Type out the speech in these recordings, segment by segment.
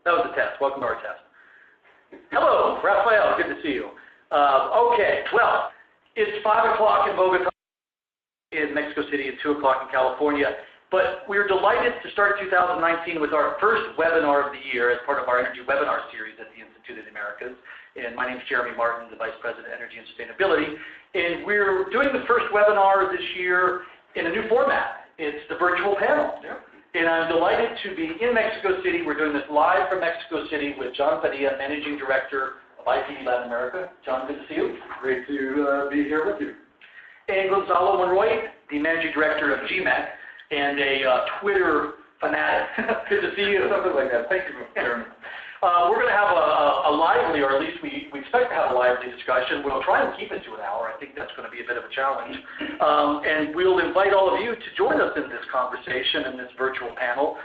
That was a test. Welcome to our test. Hello, Rafael. Good to see you. Okay, well, it's 5 o'clock in Bogota, in Mexico City, and 2 o'clock in California. But we're delighted to start 2019 with our first webinar of the year as part of our Energy Webinar Series at the Institute of the Americas. And my name is Jeremy Martin, the Vice President of Energy and Sustainability. And we're doing the first webinar this year in a new format. It's the virtual panel. Yeah. And I'm delighted to be in Mexico City. We're doing this live from Mexico City with John Padilla, Managing Director of IPD Latin America. John, good to see you. Great to be here with you. And Gonzalo Monroy, the Managing Director of GMEC and a Twitter fanatic. Good to see you. Something like that. Thank you, Jeremy. We're going to have a lively, or at least we expect to have a lively discussion. We'll try and keep it to an hour. I think that's going to be a bit of a challenge. And we'll invite all of you to join us in this conversation, in this virtual panel,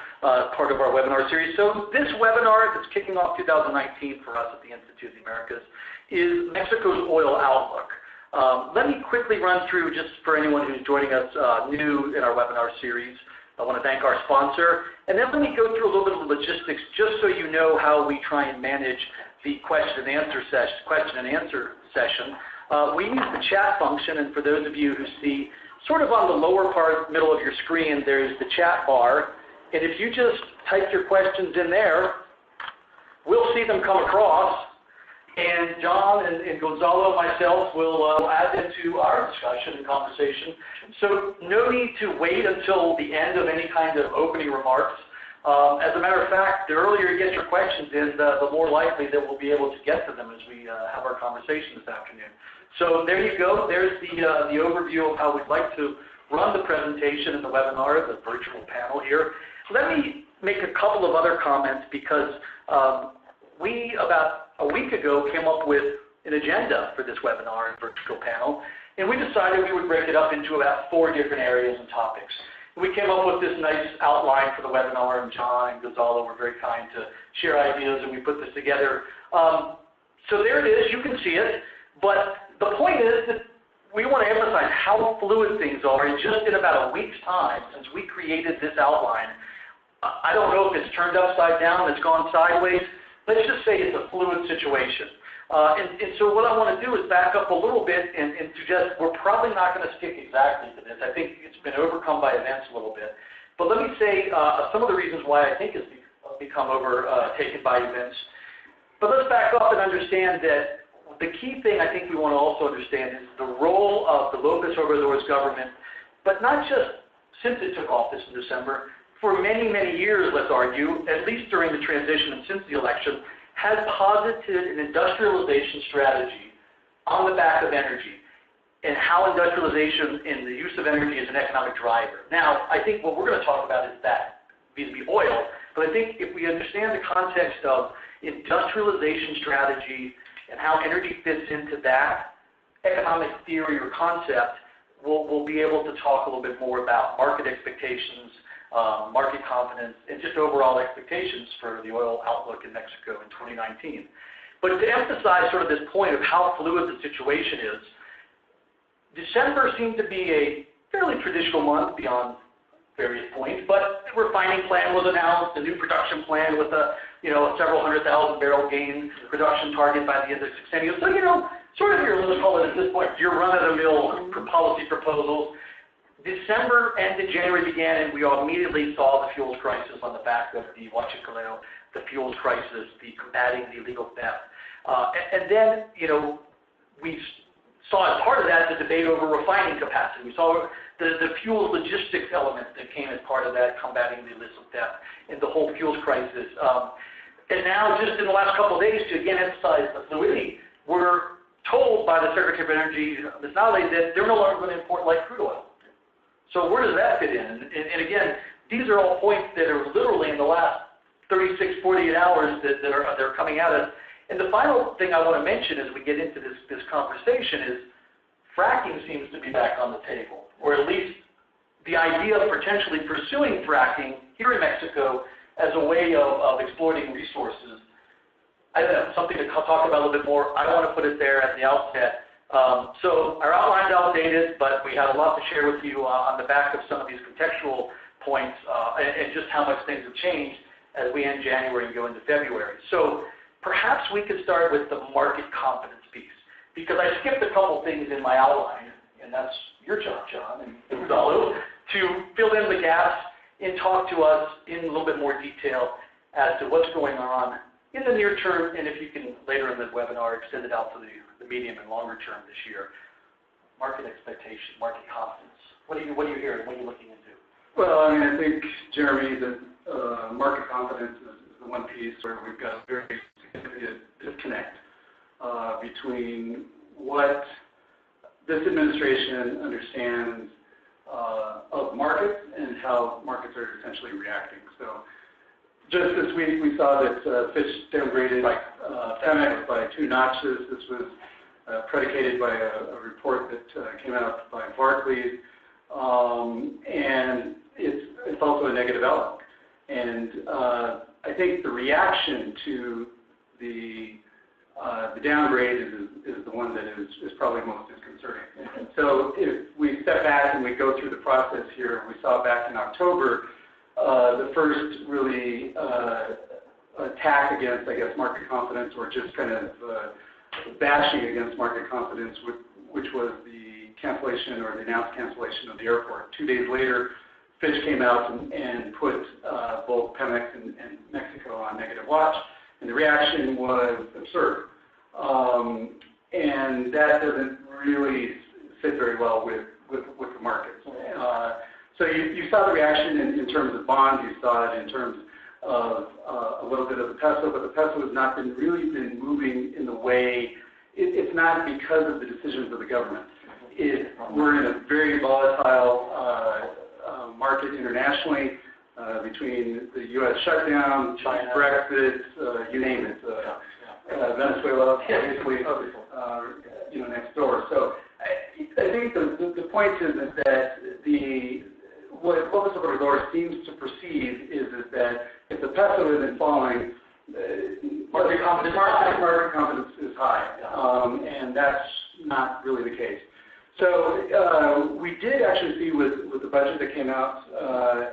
part of our webinar series. So this webinar that's kicking off 2019 for us at the Institute of the Americas is Mexico's oil outlook. Let me quickly run through, just for anyone who's joining us new in our webinar series. I want to thank our sponsor. And then let me go through a little bit of logistics just so you know how we try and manage the question and answer session. We use the chat function, and for those of you who see sort of on the lower part, middle of your screen, there's the chat bar. And if you just type your questions in there, we'll see them come across. And John and Gonzalo and myself will add them to our discussion and conversation. So no need to wait until the end of any kind of opening remarks. As a matter of fact, the earlier you get your questions in, the more likely that we'll be able to get to them as we have our conversation this afternoon. So there you go. There's the overview of how we'd like to run the presentation and the webinar, the virtual panel here. Let me make a couple of other comments because we, about a week ago, came up with an agenda for this webinar and virtual panel, and we decided we would break it up into about 4 different areas and topics. We came up with this nice outline for the webinar, and John and Gonzalo were very kind to share ideas, and we put this together. So there it is. You can see it. But the point is that we want to emphasize how fluid things are. And just in about a week's time since we created this outline, I don't know if it's turned upside down, it's gone sideways. Let's just say it's a fluid situation. And so what I want to do is back up a little bit and suggest we're probably not going to stick exactly to this. I think it's been overcome by events a little bit. But let me say some of the reasons why I think it's become overtaken by events. But let's back up and understand that the key thing I think we want to also understand is the role of the López Obrador's government, but not just since it took office in December, for many, many years, let's argue, at least during the transition and since the election, has posited an industrialization strategy on the back of energy and how industrialization and the use of energy is an economic driver. Now, I think what we're going to talk about is that, vis-a-vis oil, but I think if we understand the context of industrialization strategy and how energy fits into that economic theory or concept, we'll be able to talk a little bit more about market expectations, market confidence, and just overall expectations for the oil outlook in Mexico in 2019. But to emphasize sort of this point of how fluid the situation is, December seemed to be a fairly traditional month beyond various points, but a refining plan was announced, a new production plan with a several 100,000 barrel gain production target by the end of the sexennium. So, sort of let's call it at this point, your run-of-the-mill policy proposals. December ended, January began, and we immediately saw the fuels crisis on the back of the Huachicoleo, the fuels crisis, the combating the illegal theft. And then, we saw as part of that the debate over refining capacity. We saw the fuels logistics element that came as part of that, combating the illicit theft and the whole fuels crisis. And now, just in the last couple of days, to again emphasize the fluidity, we're told by the Secretary of Energy, Ms. Nale, that they're no longer going to import light crude oil. So where does that fit in? And again, these are all points that are literally in the last 36, 48 hours that are coming at us. And the final thing I want to mention as we get into this conversation is fracking seems to be back on the table, or at least the idea of potentially pursuing fracking here in Mexico as a way of exploiting resources. I don't know, something to talk about a little bit more. I don't want to put it there at the outset. So our outline's outdated, but we had a lot to share with you on the back of some of these contextual points and just how much things have changed. as we end January and go into February. So perhaps we could start with the market confidence piece, because I skipped a couple things in my outline, and that's your job, John and Gonzalo, to fill in the gaps and talk to us in a little bit more detail as to what's going on in the near term, and if you can later in the webinar extend it out to the medium and longer term this year. Market expectation, market confidence. What are you hearing? What are you looking into? Well, I mean, I think, Jeremy, that market confidence is the one piece where we've got a very significant disconnect between what this administration understands of markets and how markets are essentially reacting. So just this week we saw that Fitch downgraded Pemex by 2 notches. This was predicated by a report that came out by Barclays, and it's also a negative outlook. And I think the reaction to the downgrade is the one that is probably most disconcerting. So if we step back and we go through the process here, we saw back in October the first really attack against, I guess, market confidence, or just kind of bashing against market confidence, which was the cancellation or the announced cancellation of the airport. 2 days later, Fitch came out and put both Pemex and Mexico on negative watch, and the reaction was absurd. And that doesn't really fit very well with the markets. So you saw the reaction in terms of bonds, you saw it in terms of a little bit of the peso, but the peso has not really been moving in the way, it's not because of the decisions of the government. We're in a very volatile market internationally, between the U.S. shutdown, China, Brexit, you name it, Venezuela, obviously, next door. So I think the point is that what López Obrador seems to perceive is that if the peso isn't falling, market confidence is high, and that's not really the case. So we did actually see with the budget that came out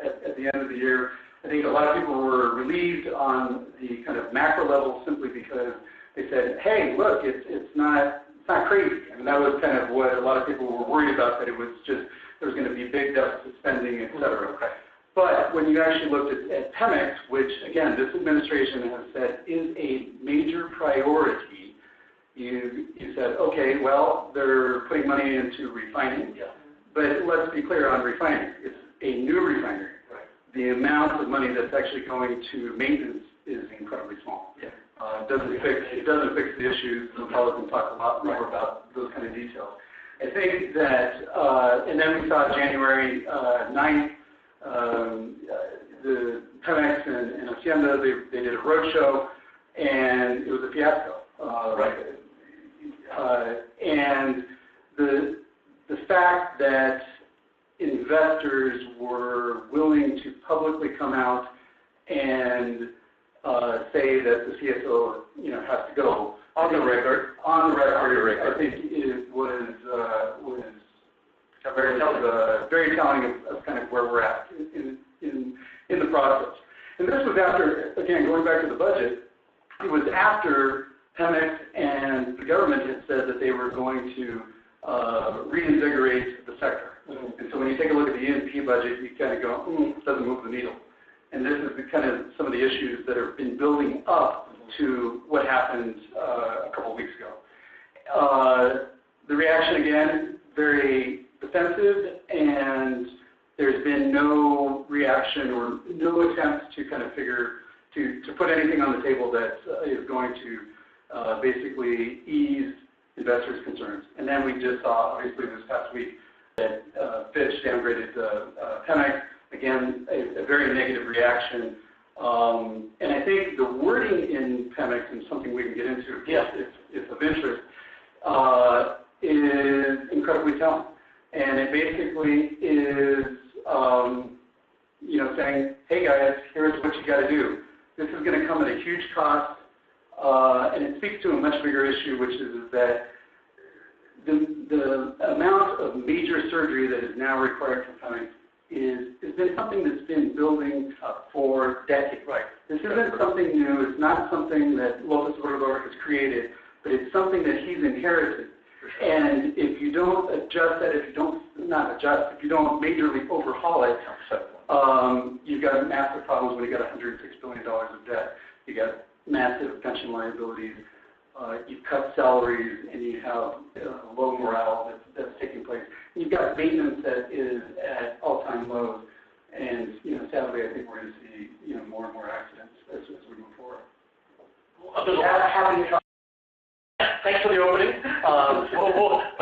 at the end of the year, I think a lot of people were relieved on the kind of macro level simply because they said, hey, look, it's not crazy. I mean, that was kind of what a lot of people were worried about, that it was just, there was going to be big deficit spending, et cetera. Okay. But when you actually looked at Pemex, which, again, this administration has said is a major priority, you said, okay, well, they're putting money into refining, but let's be clear on refining. It's a new refinery. Right. The amount of money that's actually going to maintenance is incredibly small. Yeah. It doesn't fix the issues. We'll probably talk a lot more about those kind of details. I think that, and then we saw January 9th, the Pemex and Hacienda, they did a roadshow, and it was a fiasco. And the fact that investors were willing to publicly come out and say that the CSO, has to go on the record. I think it was very telling of kind of where we're at in the process. And this was after, again, going back to the budget, it was after Pemex and the government had said that they were going to reinvigorate the sector. Mm-hmm. And so when you take a look at the E&P budget, you kind of go, it doesn't move the needle. And this is kind of some of the issues that have been building up to what happened a couple of weeks ago. The reaction, again, very defensive, and there's been no reaction or no attempt to kind of to put anything on the table that is going to basically ease investors' concerns. And then we just saw, obviously, this past week that Fitch downgraded Pemex. Again, a very negative reaction. And I think the wording in Pemex, and something we can get into if of interest, is incredibly telling. And it basically is, saying, hey guys, here's what you got to do. This is going to come at a huge cost, and it speaks to a much bigger issue, which is that the amount of major surgery that is now required for Pemex has been something that's been building up for decades. Right. This isn't something new. It's not something that Lopez Obrador has created, but it's something that he's inherited. And if you don't adjust that, if you don't majorly overhaul it, you've got massive problems when you got $106 billion of debt. You got massive pension liabilities. You've cut salaries, and you have low morale that's taking place. And you've got maintenance that is at all-time lows. And sadly, I think we're going to see more and more accidents as we move forward. Thanks for the opening. A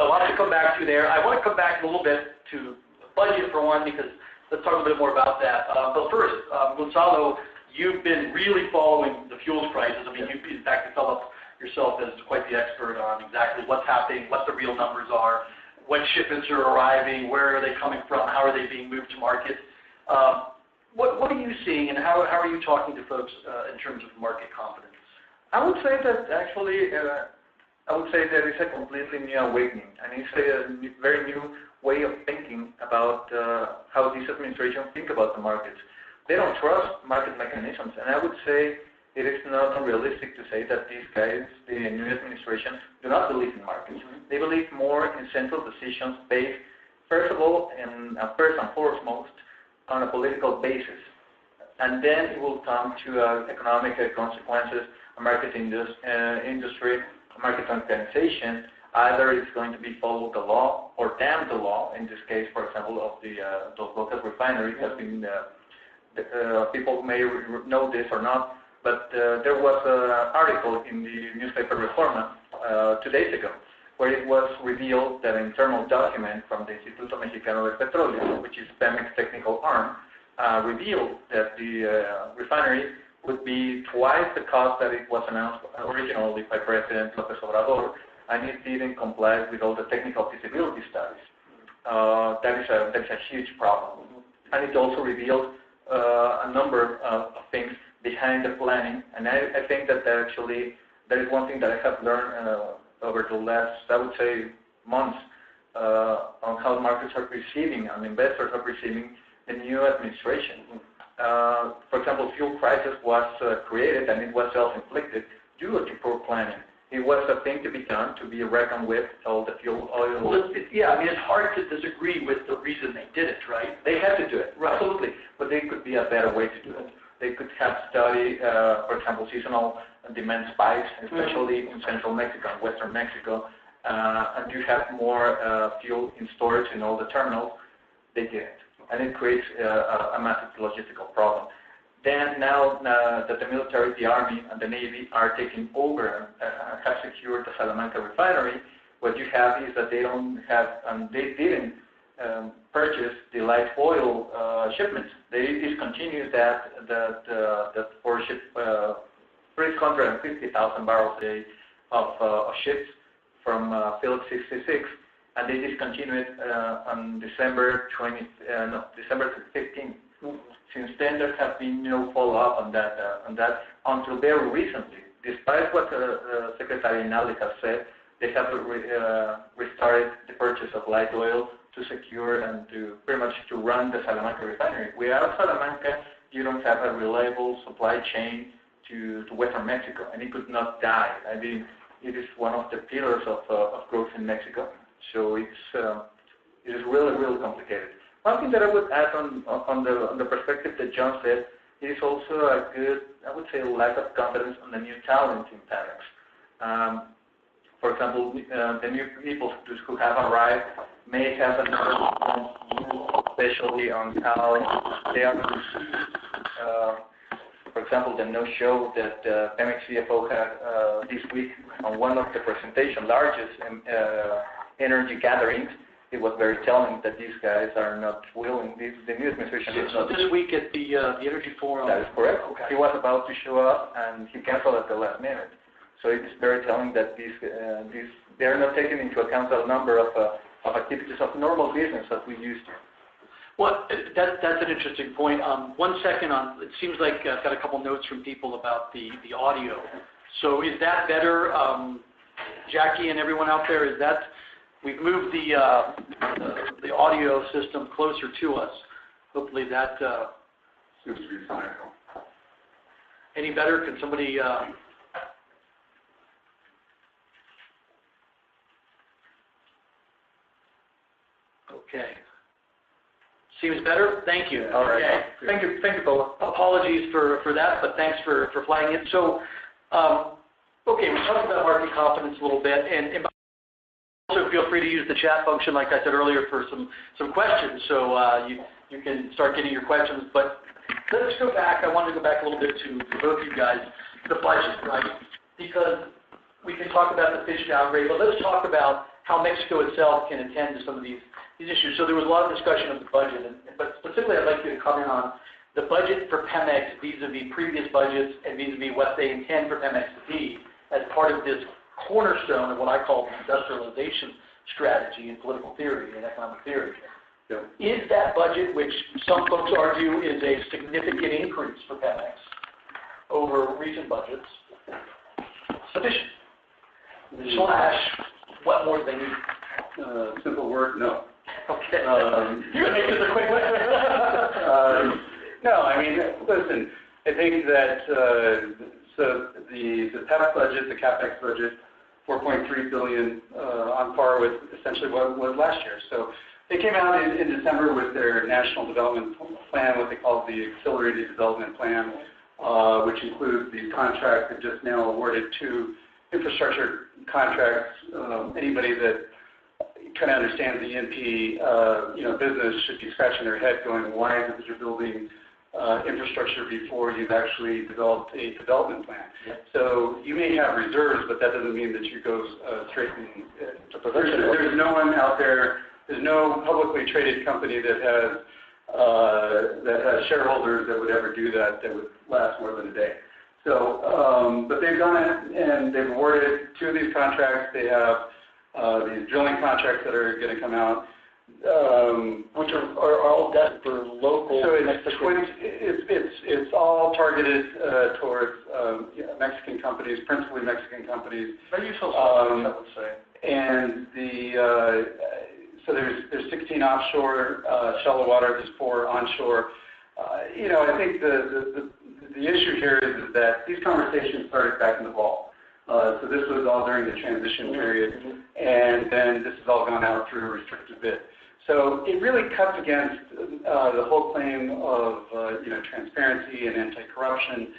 lot to come back to there. I want to come back a little bit to budget for one, because let's talk a bit more about that. But first, Gonzalo, you've been really following the fuels prices. I mean, you've in fact developed yourself as quite the expert on exactly what's happening, what the real numbers are, when shipments are arriving, where are they coming from, how are they being moved to market. What are you seeing, and how are you talking to folks in terms of market confidence? I would say that actually, there is a completely new awakening, and it's a very new way of thinking about how this administration think about the markets. They don't trust market mechanisms, and I would say it is not unrealistic to say that these guys, the new administration, do not believe in markets. They believe more in central decisions based, first of all, and first and foremost, on a political basis. And then it will come to economic consequences, a market industry, a market organization. Either it's going to be follow the law or damn the law. In this case, for example, of those local refineries has been, people may know this or not, but there was an article in the newspaper Reforma 2 days ago, where it was revealed that an internal document from the Instituto Mexicano de Petróleo, which is Pemex's technical arm, revealed that the refinery would be twice the cost that it was announced originally by President Lopez Obrador, and it didn't comply with all the technical feasibility studies. That is a huge problem. And it also revealed a number of things behind the planning, and I think that actually that is one thing that I have learned over the last, I would say, months on how markets are perceiving and investors are perceiving the new administration. For example, fuel crisis was created, and it was self-inflicted due to poor planning. It was a thing to be done, to be reckoned with, all the fuel oil. Well, it's hard to disagree with the reason they did it, right? They had to do it, right. Absolutely. But there could be a better way to do it. They could have studied, for example, seasonal demand spikes, especially in central Mexico and western Mexico, and you have more fuel in storage in all the terminals. They didn't. And it creates a massive logistical problem. Then now that the military, the Army, and the Navy are taking over and have secured the Salamanca refinery, what you have is that they don't have, and they didn't purchase the light oil shipments. They discontinued that for 350,000 barrels a day of ships from Phillips 66. And they discontinued it on December 15th. Since then, there have been no follow-up on that until very recently. Despite what Secretary Nally has said, they have restarted the purchase of light oil to secure and to pretty much to run the Salamanca refinery. Without Salamanca, you don't have a reliable supply chain to Western Mexico, and it could not die. I mean, it is one of the pillars of growth in Mexico. So it is really, really complicated. One thing that I would add on the perspective that John said is also a good, I would say, lack of confidence on the new talent in Pemex. For example, the new people who have arrived may have another view, especially on how they are received. For example, the no-show that Pemex CFO had this week on one of the presentation, largest energy gatherings. It was very telling that these guys are not willing. The new administration is not. This week at the Energy Forum. That is correct. Okay. He was about to show up, and he canceled at the last minute. So it's very telling that they are not taking into account the number of activities of normal business that we used to. Well, that's an interesting point. 1 second on. It seems like I've got a couple notes from people about the audio. So is that better, Jackie and everyone out there? Is that we've moved the audio system closer to us? Hopefully that. Seems to be fine. Any better? Can somebody? Okay. Seems better? Thank you. All right. Okay. Thank you, Paula. Apologies for that, but thanks for flagging it. So, okay, we talked about market confidence a little bit, and also feel free to use the chat function, like I said earlier, for some questions. So you can start getting your questions. But let's go back. I wanted to go back a little bit to both of you guys, the budget, right? Because we can talk about the fish downgrade, but let's talk about how Mexico itself can attend to some of these issues. So there was a lot of discussion of the budget, but specifically I'd like you to comment on the budget for Pemex vis-a-vis previous budgets and vis-a-vis what they intend for Pemex to be as part of this cornerstone of what I call the industrialization strategy in political theory and economic theory. Yeah. Is that budget, which some folks argue is a significant increase for Pemex over recent budgets, sufficient? / what more do they need? Simple word, no. Okay. You're going to make this a quick one. No, I mean, listen, I think that so the PEP budget, the CapEx budget, $4.3 billion, on par with essentially what was last year. So they came out in December with their National Development Plan, what they call the Accelerated Development Plan, which includes the contract that just now awarded 2 infrastructure contracts. Anybody that kind of understands the E&P business should be scratching their head going, why is it that you're building infrastructure before you've actually developed a development plan? Yep. So you may have reserves, but that doesn't mean that you go straight into production. There's no one out there, there's no publicly traded company that has shareholders that would ever do that would last more than a day. So, but they've done it, and they've awarded 2 of these contracts. They have these drilling contracts that are going to come out, which are all destined for local. So it's all targeted towards Mexican companies, principally Mexican companies. Very useful I would say. And so there's 16 offshore shallow water. There's 4 onshore. I think the issue here is that these conversations started back in the fall. So this was all during the transition period, and then this has all gone out through a restricted bid. So it really cuts against the whole claim of transparency and anti-corruption,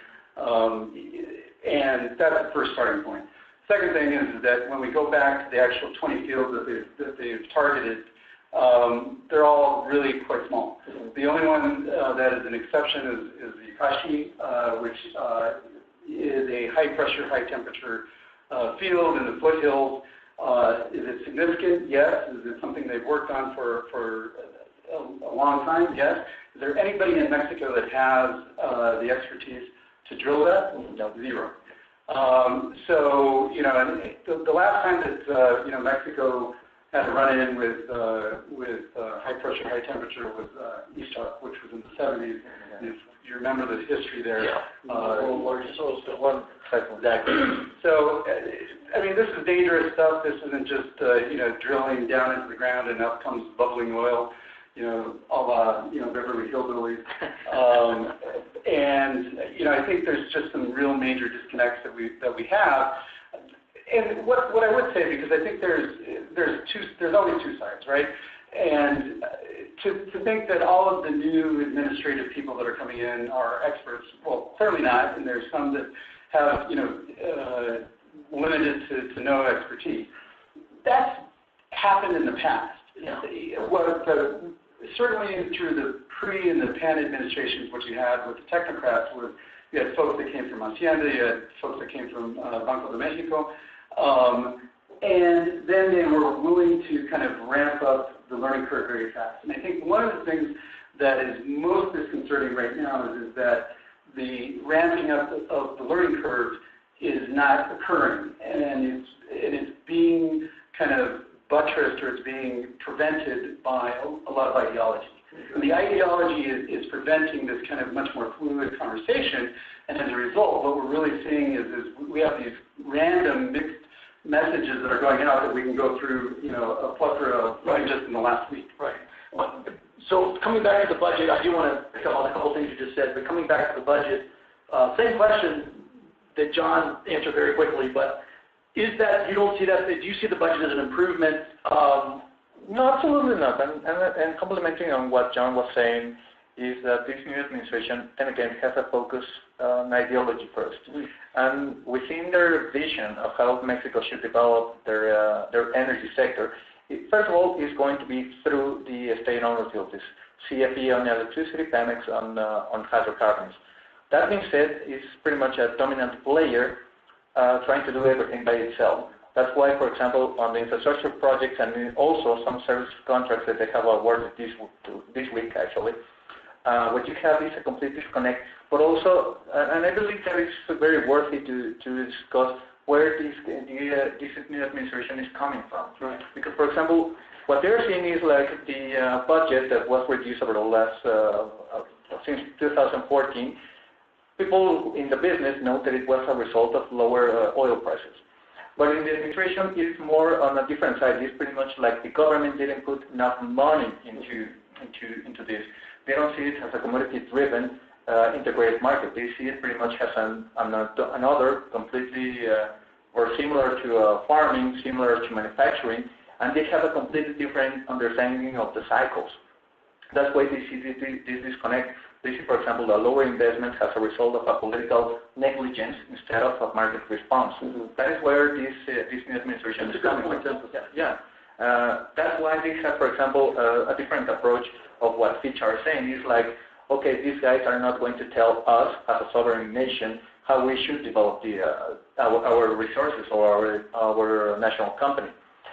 and that's the first starting point. Second thing is that when we go back to the actual 20 fields that they've targeted, they're all really quite small. The only one that is an exception is the Ikashi, which is a high-pressure, high-temperature field in the foothills. Is it significant? Yes. Is it something they've worked on for a long time? Yes. Is there anybody in Mexico that has the expertise to drill that? No, 0. So, and the last time that, Mexico had a run-in with high pressure, high temperature was East-Hawk, which was in the 70s. And if you remember the history there. Yeah. World largest oil spill. One cycle. Exactly. So, I mean, this is dangerous stuff. This isn't just, drilling down into the ground and up comes bubbling oil, a la, Beverly Hillbillies. And, I think there's just some real major disconnects that we have. And what I would say, because I think there's always 2 sides, right? And to think that all of the new administrative people that are coming in are experts, well, clearly not, and there's some that have, limited to no expertise. That's happened in the past. Yeah. Certainly through the pre- and the pan administrations, what you had with the technocrats was you had folks that came from Hacienda, you had folks that came from Banco de Mexico, and then they were willing to kind of ramp up the learning curve very fast. And I think one of the things that is most disconcerting right now is that the ramping up of the learning curve is not occurring, and it's being kind of buttressed, or it's being prevented by a lot of ideology. And the ideology is preventing this kind of much more fluid conversation, and as a result, what we're really seeing is we have these random mixed messages that are going out that we can go through, a plethora of just in the last week. Right. So coming back to the budget, I do want to pick up on a couple things you just said, but coming back to the budget, Same question that John answered very quickly, but is that, you don't see that, do you see the budget as an improvement? No, absolutely not. And complementing on what John was saying is that this new administration, and again, has a focus on ideology first. And within their vision of how Mexico should develop their energy sector, first of all, is going to be through the state-owned utilities, CFE on electricity, Pemex on hydrocarbons. That being said, it's pretty much a dominant player trying to do everything by itself. That's why, for example, on the infrastructure projects and also some service contracts that they have awarded this week, actually, what you have is a complete disconnect. But also, and I believe that it's very worthy to discuss where this new administration is coming from. Right. Because, for example, what they're seeing is like the budget that was reduced over the last, since 2014. People in the business know that it was a result of lower oil prices. But in the administration, it's more on a different side. It's pretty much like the government didn't put enough money into this. They don't see it as a commodity-driven integrated market. They see it pretty much as another completely or similar to farming, similar to manufacturing, and they have a completely different understanding of the cycles. That's why they see this disconnect. They see, for example, the lower investment as a result of a political negligence instead of a market response. That is where this new administration is coming from. Yeah. That's why they have, for example, a different approach of what Fitch are saying. Is like, okay, these guys are not going to tell us as a sovereign nation how we should develop our resources or our national company.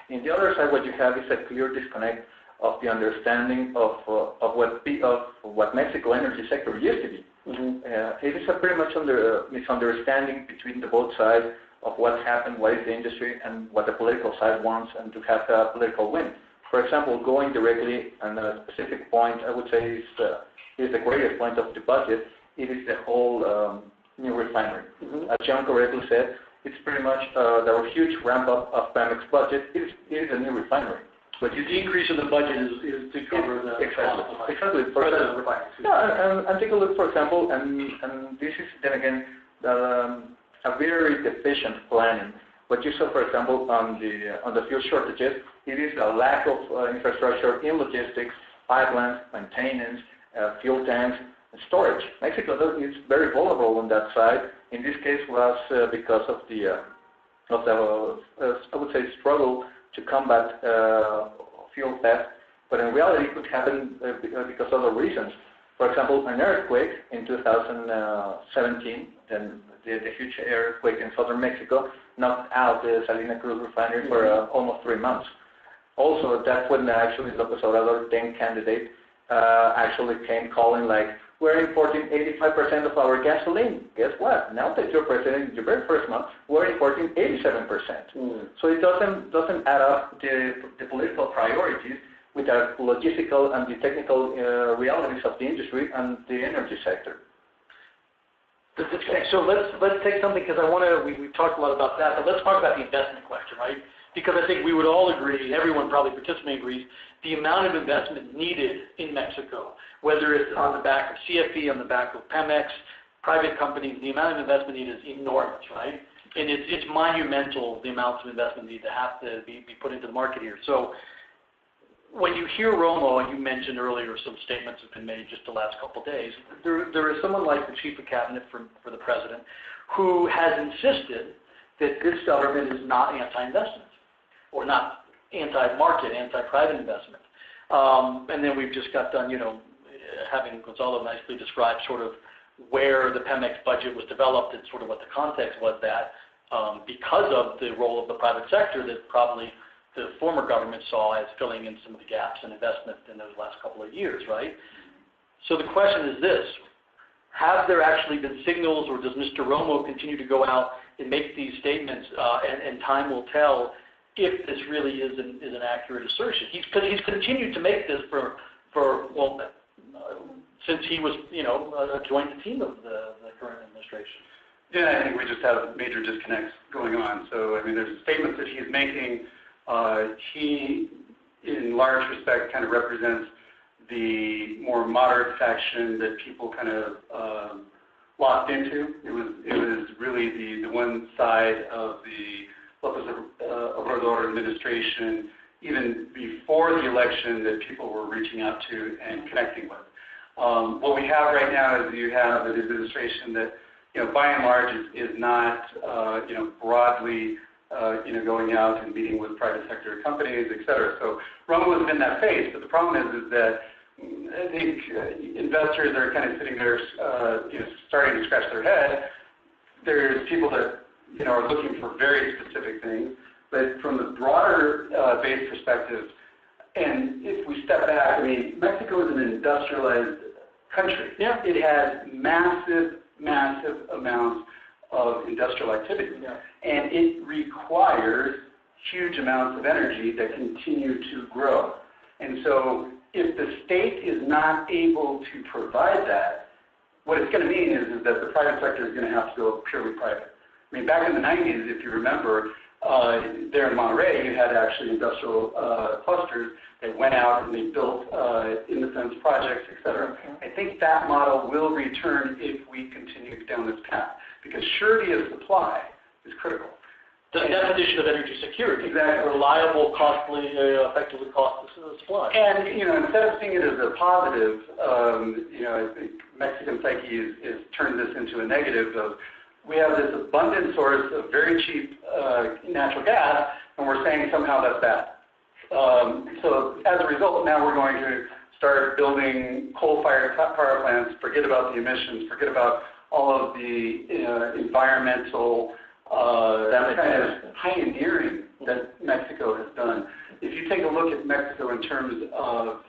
In the other side, what you have is a clear disconnect of the understanding of what Mexico energy sector used to be. It is a pretty much misunderstanding between the both sides of what happened, what is the industry, and what the political side wants, and to have a political win. For example, going directly on a specific point, I would say is the greatest point of the budget. It is the whole new refinery. As John correctly said, it's pretty much the huge ramp up of Pemex budget is a new refinery. But the increase in the budget is to cover the exactly. For the refinery. Yeah, and take a look, for example, and this is then again a very deficient planning. What you saw, for example, on the fuel shortages, it is a lack of infrastructure in logistics, pipelines, maintenance, fuel tanks, and storage. Mexico is very vulnerable on that side. In this case, was because of the I would say struggle to combat fuel theft, but in reality it could happen because of other reasons. For example, an earthquake in 2017, then the huge earthquake in southern Mexico knocked out the Salina Cruz refinery for almost 3 months. Also, that's when actually López Obrador, then candidate, actually came calling like, we're importing 85% of our gasoline. Guess what? Now that you're president in your very first month, we're importing 87%. So it doesn't add up the political priorities with the logistical and the technical realities of the industry and the energy sector. So let's take something, because we've talked a lot about that, but let's talk about the investment question, right? Because I think we would all agree, everyone probably participating agrees, the amount of investment needed in Mexico, whether it's on the back of CFE, on the back of Pemex, private companies, the amount of investment needed is enormous, right? And it's monumental, the amounts of investment needed to have to be put into the market here. So when you hear Romo, and you mentioned earlier some statements have been made just the last couple of days, there is someone like the chief of cabinet for the president who has insisted that this government is not anti-investment or not anti-market, anti-private investment. And then we've just got done, having Gonzalo nicely describe sort of where the Pemex budget was developed and sort of what the context was that because of the role of the private sector that probably the former government saw as filling in some of the gaps in investment in those last couple of years, right? So the question is this: have there actually been signals, or does Mr. Romo continue to go out and make these statements, and time will tell if this really is an accurate assertion? Because he's continued to make this since he was, joined the team of the current administration. Yeah, I think we just have major disconnects going on. So, I mean, there's statements that he's making. He, in large respect, kind of represents the more moderate faction that people kind of locked into. It was really the one side of the Lopez Obrador administration, even before the election, that people were reaching out to and connecting with. What we have right now is you have an administration that, by and large, is not, broadly, going out and meeting with private sector companies, et cetera. So Rumble has been that phase, but the problem is that I think investors are kind of sitting there, starting to scratch their head. There's people that, are looking for very specific things, but from the broader base perspective, and if we step back, Mexico is an industrialized country. Yeah. It has massive amounts of industrial activity. Yeah. And it requires huge amounts of energy that continue to grow. And so if the state is not able to provide that, what it's going to mean is that the private sector is going to have to go purely private. Back in the 90s, if you remember, there in Monterey, you had actually industrial clusters that went out and they built in the sense projects, et cetera. I think that model will return if we continue down this path, because surety of supply is critical. The definition of energy security. Exactly. Reliable, costly, effectively costless supply. And, instead of seeing it as a positive, I think Mexican psyche is turned this into a negative of, we have this abundant source of very cheap natural gas, and we're saying somehow that's bad. So as a result, now we're going to start building coal-fired power plants, forget about the emissions, forget about all of the environmental kind of pioneering that Mexico has done. If you take a look at Mexico in terms of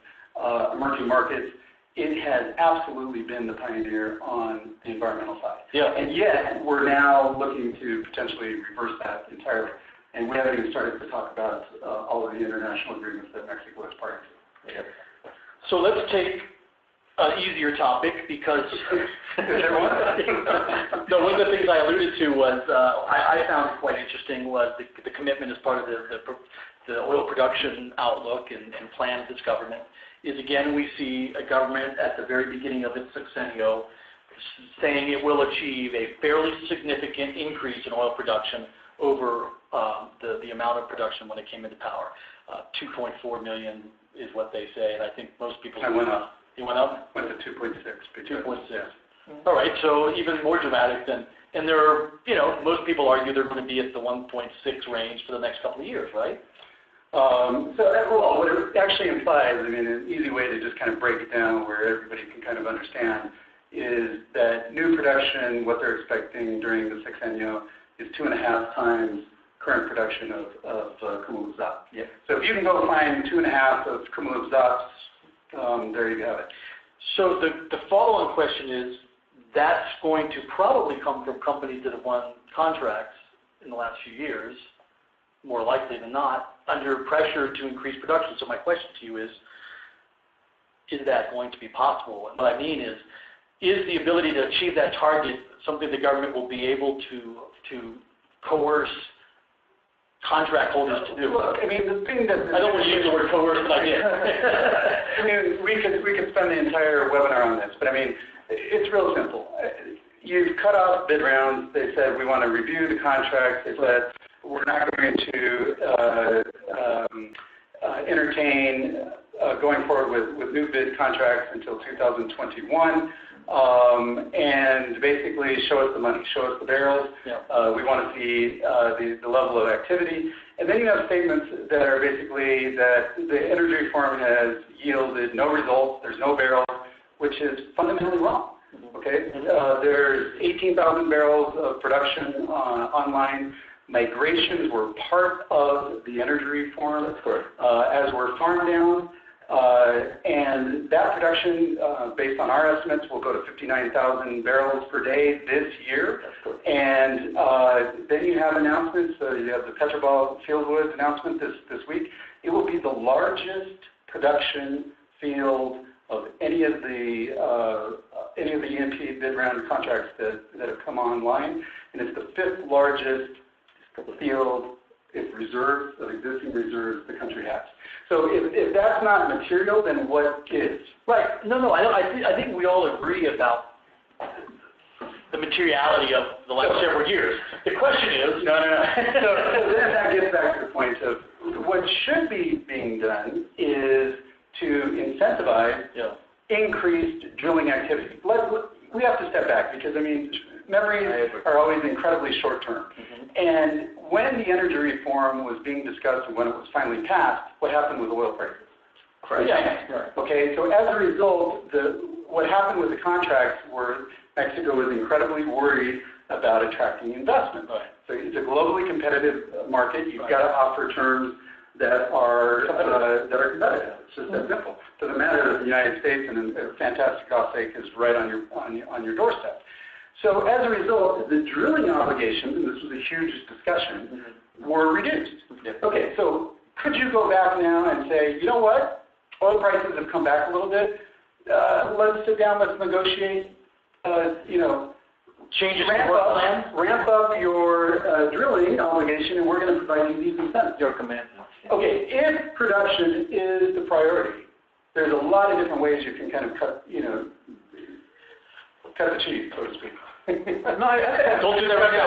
emerging markets, it has absolutely been the pioneer on the environmental side. Yeah. And yet, we're now looking to potentially reverse that entirely. And we haven't even started to talk about all of the international agreements that Mexico is party to. Yeah. So let's take an easier topic, because no, one of the things I alluded to was, I found quite interesting, was the commitment as part of the oil production outlook and plan of this government, is again we see a government at the very beginning of its sexenio saying it will achieve a fairly significant increase in oil production over the amount of production when it came into power. 2.4 million is what they say, and I think most people... It went up. It went up? Went to 2.6. 2.6. All right, so even more dramatic than... And there are, most people argue they're going to be at the 1.6 range for the next couple of years, right? What it actually implies, an easy way to just kind of break it down where everybody can kind of understand, is that new production, what they're expecting during the sexenio, is 2.5 times current production of cumulative ZOP. Yeah. So if you can go find 2.5 of cumulative ZOPs, there you have it. So the follow-on question is, that's going to probably come from companies that have won contracts in the last few years, more likely than not, under pressure to increase production. So my question to you is that going to be possible? And what I mean is the ability to achieve that target something the government will be able to coerce contract holders to do? Look, the thing that... I don't want to use the word coerce, but I did. We could spend the entire webinar on this, but it's real simple. You've cut off bid rounds. They said, we want to review the contracts. They said, we're not going to entertain going forward with new bid contracts until 2021. And basically show us the money, show us the barrels. Yeah. We want to see the level of activity. And then you have statements that are basically that the energy reform has yielded no results, there's no barrels, which is fundamentally wrong. Okay? There's 18,000 barrels of production online. Migrations were part of the energy reform, as were farm down. And that production, based on our estimates, will go to 59,000 barrels per day this year. And then you have announcements. You have the Petrobras Fieldwood announcement this week. It will be the largest production field of any of the E&P bid round contracts that have come online, and it's the 5th largest field of existing reserves the country has. So if that's not material, then what is? Right. No. I think we all agree about the materiality of the last several years. The question is... No. So then that gets back to the point of what should be being done is to incentivize increased drilling activity. We have to step back because, I mean, memories are always incredibly short-term. And when the energy reform was being discussed and when it was finally passed, what happened with oil prices? Correct. Yeah. Right. Okay, so as a result, what happened with the contracts were Mexico was incredibly worried about attracting investment. Right. So it's a globally competitive market. You've got to offer terms that are competitive. It's just that simple. It doesn't matter that the United States and a fantastic offtake is right on your doorstep. So as a result, the drilling obligations, and this was a huge discussion, were reduced. Okay, so could you go back now and say, you know what, oil prices have come back a little bit. Let's sit down. Let's negotiate. Changes ramp up your drilling obligation, and we're going to provide you these incentives. Your command. Okay, if production is the priority, there's a lot of different ways you can kind of cut the cheese, so to speak. No, don't do that right now.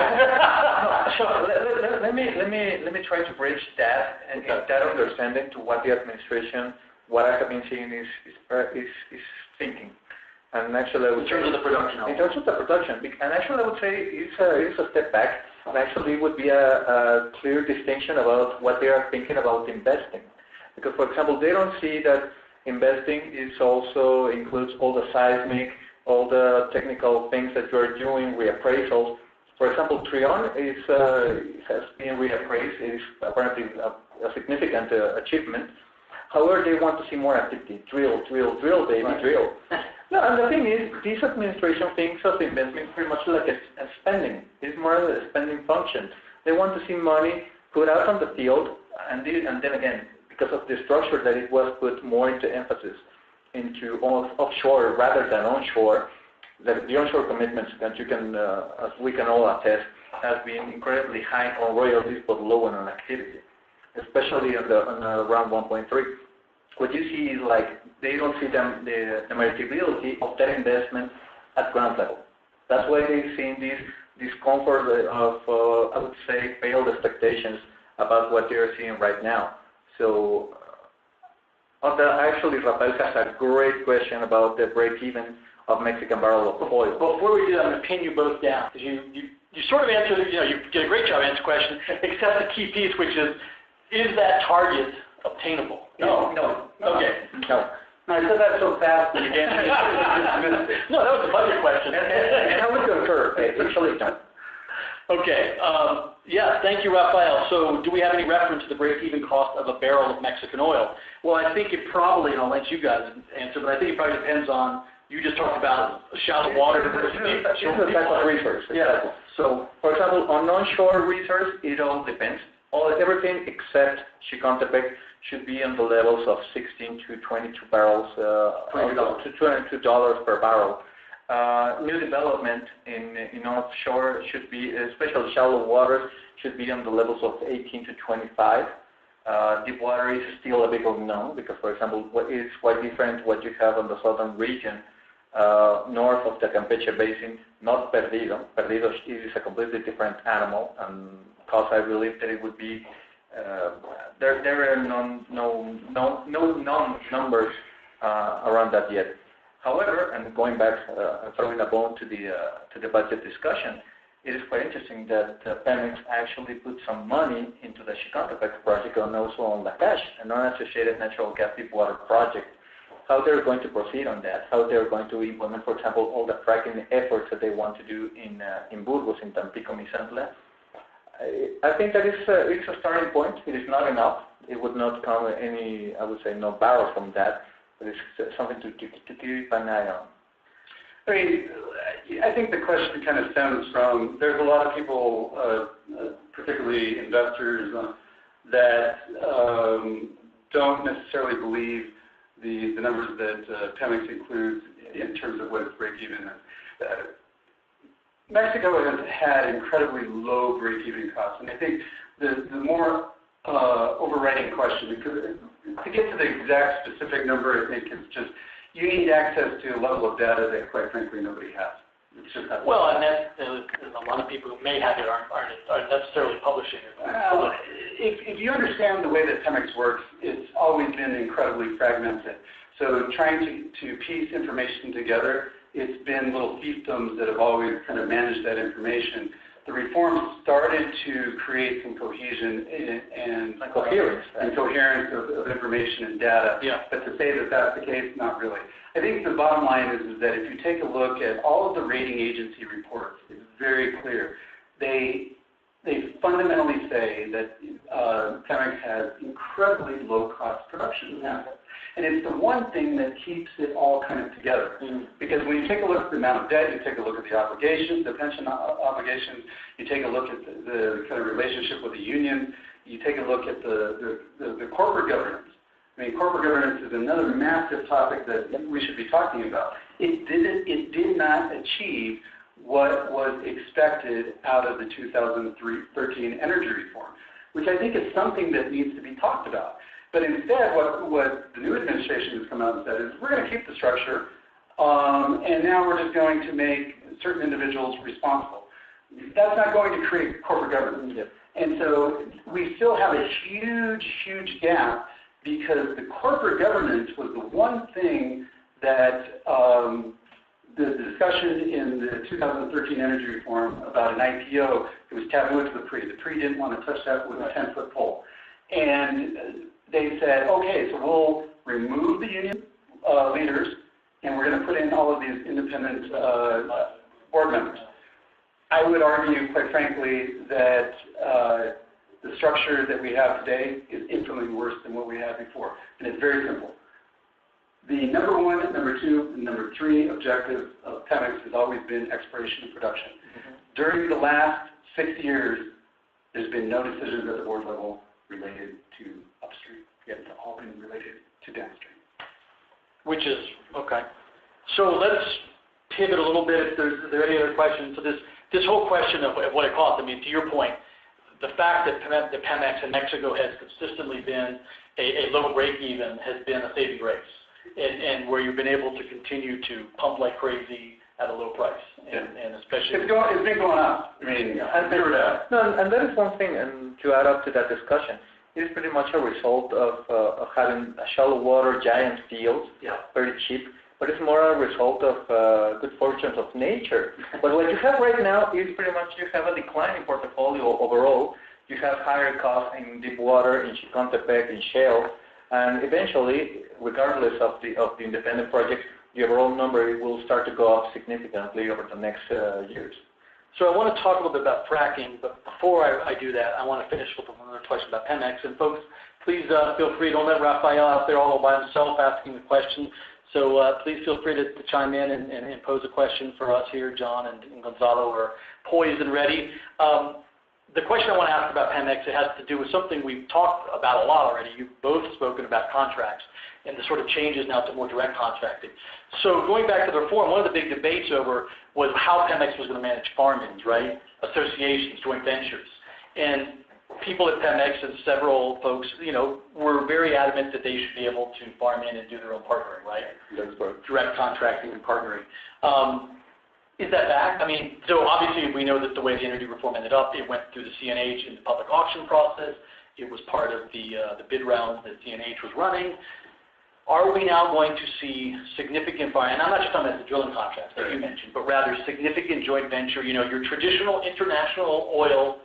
So let me try to bridge that and that understanding to what the administration, what I have been seeing is thinking. And actually, in terms of the production. In terms of the production, and actually I would say it's a step back, and actually would be a clear distinction about what they are thinking about investing. Because, for example, they don't see that investing is also includes all the seismic, all the technical things that you are doing, reappraisals. For example, Trion has been reappraised. It is apparently a significant achievement. However, they want to see more activity. Drill, baby, drill. No, and the thing is, this administration thinks of investment pretty much like a spending. It's more of a spending function. They want to see money put out on the field, and then again, because of the structure that it was put more into emphasis into offshore rather than onshore, the onshore commitments that you can, as we can all attest, has been incredibly high on royalties but low on activity, especially on around 1.3. What you see is like they don't see the meritability of that investment at ground level. That's why they've seen this comfort of, I would say, failed expectations about what they're seeing right now. So, actually, Rafael has a great question about the break-even of Mexican barrel of oil. Before we do that, I'm going to pin you both down, because you sort of answered, you did a great job answering the question, except the key piece, which is that target obtainable? No. Okay. No. I said that so fast that you can't dismiss it. No, that was a budget question. And I would concur. Actually, no. Okay. Yes, thank you, Rafael. So do we have any reference to the break-even cost of a barrel of Mexican oil? Well, I think it probably, and I'll let you guys answer, but I think it probably depends on, you just talked about shallow water versus deep. It's the type of resource. Yeah. So, for example, on onshore resource, it all depends. Everything except Chicontepec should be on the levels of 16 to 22 barrels, to $22 per barrel. New development in offshore should be, especially shallow waters, should be on the levels of 18 to 25. Deep water is still a big unknown because, for example, it's quite different what you have on the southern region, north of the Campeche Basin, not Perdido. Perdido is a completely different animal, and because I believe that it would be, there are no known numbers around that yet. However, and going back, throwing a bone to the budget discussion, it is quite interesting that Pemex actually put some money into the Chicontepec project and also on Lacache, a non-associated natural gas deep water project. How they're going to proceed on that, how they're going to implement, for example, all the fracking efforts that they want to do in Burgos, in Tampico, Misantla. I think that it's a starting point. It is not enough. It would not come any, I would say, no barrels from that, but it's something to keep an eye on. I mean, I think the question kind of stems from, there's a lot of people, particularly investors, that don't necessarily believe the numbers that Pemex includes in terms of what its break-even is. Mexico has had incredibly low break-even costs, and I think the more overriding question, because to get to the exact specific number, I think is just, you need access to a level of data that, quite frankly, nobody has. It's just that. Well, and that's, a lot of people who may have it aren't necessarily publishing it. If you understand the way that Pemex works, it's always been incredibly fragmented. So trying to piece information together, it's been little fiefdoms that have always kind of managed that information. The reform started to create some cohesion and coherence of information and data. Yeah. But to say that that's the case, not really. I think the bottom line is that if you take a look at all of the rating agency reports, it's very clear. They fundamentally say that Pemex has incredibly low-cost production assets. And it's the one thing that keeps it all kind of together. Because when you take a look at the amount of debt, you take a look at the obligations, the pension obligations, you take a look at the kind of relationship with the union, you take a look at the corporate governance. I mean, corporate governance is another massive topic that we should be talking about. It did not achieve what was expected out of the 2013 energy reform, which I think is something that needs to be talked about. But instead, what the new administration has come out and said is, we're going to keep the structure, and now we're just going to make certain individuals responsible. That's not going to create corporate governance. Yep. And so we still have a huge, huge gap because the corporate governance was the one thing that the discussion in the 2013 energy reform about an IPO, it was taboo to the PRI. The PRI didn't want to touch that with a 10-foot pole. And they said, okay, so we'll remove the union leaders, and we're going to put in all of these independent board members. I would argue, quite frankly, that the structure that we have today is infinitely worse than what we had before. And it's very simple. The number one, number two, and number three objective of Pemex has always been exploration and production. During the last 6 years, there's been no decisions at the board level related to upstream. Yet it's all been related to downstream. Which is, okay. So let's pivot a little bit if there are any other questions. So this whole question of what it costs, I mean, to your point, the fact that Pemex in Mexico has consistently been a low break-even has been a saving grace, and where you've been able to continue to pump like crazy at a low price, and especially... It's been going up. I mean, and that is one thing, and to add up to that discussion, it is pretty much a result of having a shallow water giant fields, very cheap, but it's more a result of good fortunes of nature. But what you have right now is pretty much you have a declining portfolio overall. You have higher costs in deep water, in Chicontepec, in shale, and eventually, regardless of the independent projects, the overall number will start to go up significantly over the next years. So I want to talk a little bit about fracking, but before I do that, I want to finish with another question about Pemex. And folks, please feel free, don't let Rafael out there all by himself asking the question. So please feel free to chime in and pose a question for us here. John and Gonzalo are poised and ready. The question I want to ask about Pemex, it has to do with something we've talked about a lot already. You've both spoken about contracts and the sort of changes now to more direct contracting. So going back to the reform, one of the big debates over was how Pemex was going to manage farm-ins, right? Associations, joint ventures. And people at Pemex and several folks, were very adamant that they should be able to farm in and do their own partnering, right? That's right. Direct contracting and partnering. Is that back? I mean, so obviously we know that the way the energy reform ended up, it went through the CNH in the public auction process. It was part of the bid rounds that CNH was running. Are we now going to see significant and I'm not just talking about the drilling contracts that you mentioned, but rather significant joint venture, your traditional international oil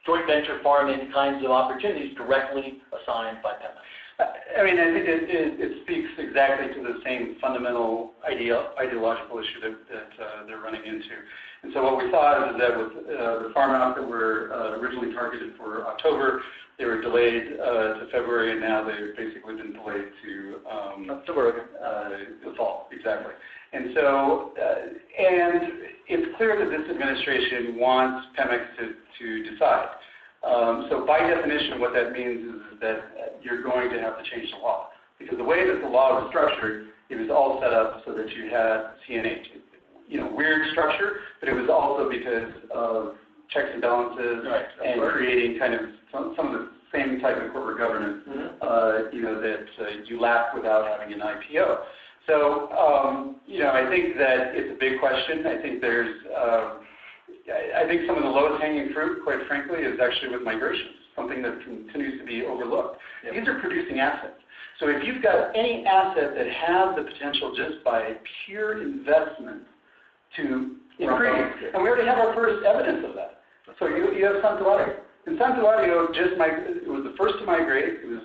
joint venture farm-in kinds of opportunities directly assigned by Pemex? I mean, I think it speaks exactly to the same fundamental ideological issue that they're running into. And so what we saw is that with the farm-out that were originally targeted for October, they were delayed to February, and now they've basically been delayed to the fall, exactly. And so, and it's clear that this administration wants Pemex to decide. So by definition, what that means is that you're going to have to change the law. Because the way that the law was structured, it was all set up so that you had CNH. Weird structure, but it was also because of checks and balances and creating kind of some of the same type of corporate governance, that you lack without having an IPO. So, I think that it's a big question. I think I think some of the lowest hanging fruit, quite frankly, is actually with migrations, something that continues to be overlooked. Yep. These are producing assets. So if you've got any asset that has the potential just by pure investment to increase, and we already have our first evidence of that. So you have Santulario. And Santulario it was the first to migrate. It was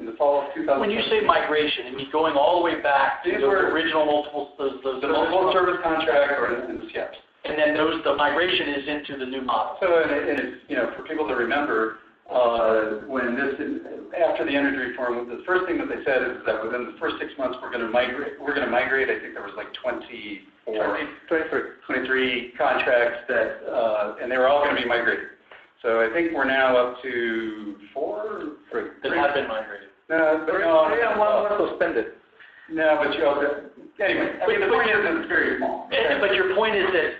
in the fall of 2000. When you say migration, I mean going all the way back to the original multiple, the multiple service contract and the SCAPs. And then the migration is into the new model. So, and it's, for people to remember, after the energy reform, the first thing that they said is that within the first 6 months we're going to migrate. I think there was like 23 contracts that, and they were all going to be migrated. So I think we're now up to 4 that have been migrated. No, but one was suspended. No, but anyway. The point is it's very small. But your point is that